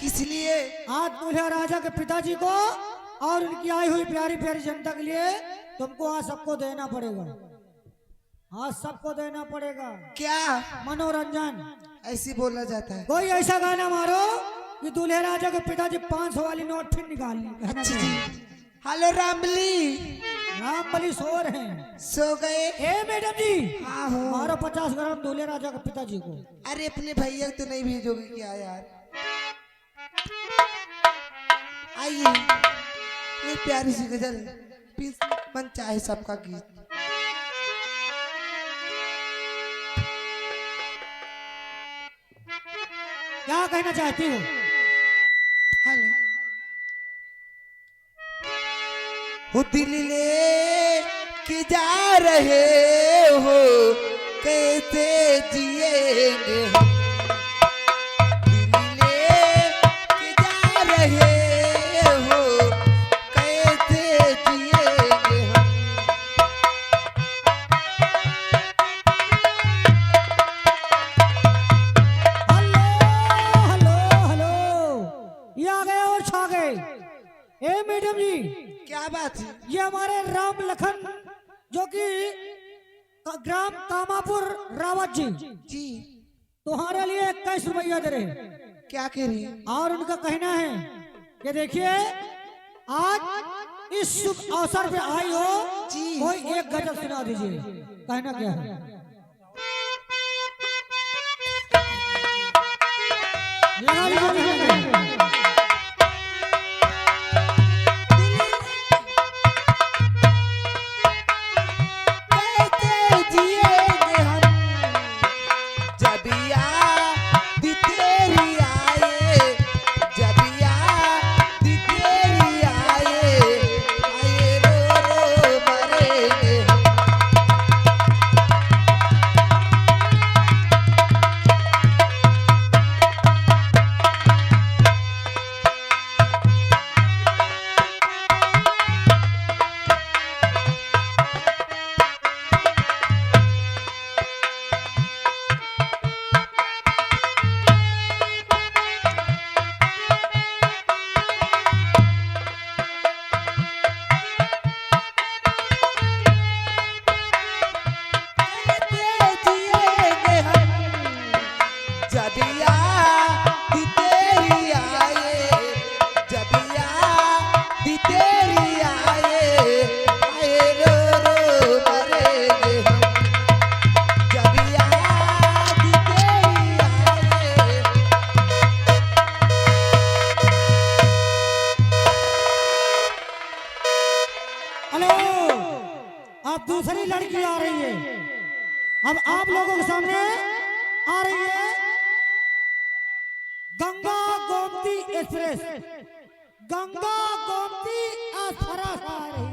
किस लिए? आज दूल्हा राजा के पिताजी को और उनकी आई हुई प्यारी प्यारी जनता के लिए तुमको आज सबको देना पड़ेगा। आज सबको देना पड़ेगा। क्या मनोरंजन। ऐसी बोला जाता है? कोई ऐसा गाना मारो कि दूल्हे राजा के पिताजी 500 वाली नोट फिर निकाल ली। अच्छा जी। हेलो रामबली। रामबली सो रहे हैं। सो गए? ए मैडम जी, हाँ हो। मारो 50 ग्राम दूल्हे राजा के पिताजी को। अरे अपने भैया तो नहीं भेजोगे क्या यार? आइए, ये प्यारी सी गजल प्लीज, मन चाहे सबका गीत। क्या कहना चाहती हो? हेलो। वो दिल ले के जा रहे हो, कैसे जिएंगे हम? दिल ले के जा रहे हो, कैसे जिएंगे हम? हेलो हेलो हेलो, ये आ गए और छा गए। ए मैडम जी, क्या बात है? ये हमारे राम लखन जो कि ग्राम कामापुर रावत जी जी तुम्हारे लिए 21 रुपया दे रहे। क्या कह रही है? और उनका कहना है कि देखिए आज इस शुभ अवसर पे आई हो जी। कोई एक गजल सुना दीजिए। कहना क्या है? लगा लीजिए। कैसे जिएंगे हम जब याद तेरी आए, जब याद तेरी आए, आए रो रो मरेंगे हम। कैसे जिएंगे हम जब याद तेरी आए, जब याद तेरी आए, आए रो रो मरेंगे हम। जब याद तेरी आए। हेलो, अब दूसरी लड़की आ रही है। अब आप लोगों के सामने आ रही है गंगा गोमती एक्सप्रेस। गंगा गोमती एक्सप्रेस आ रही है।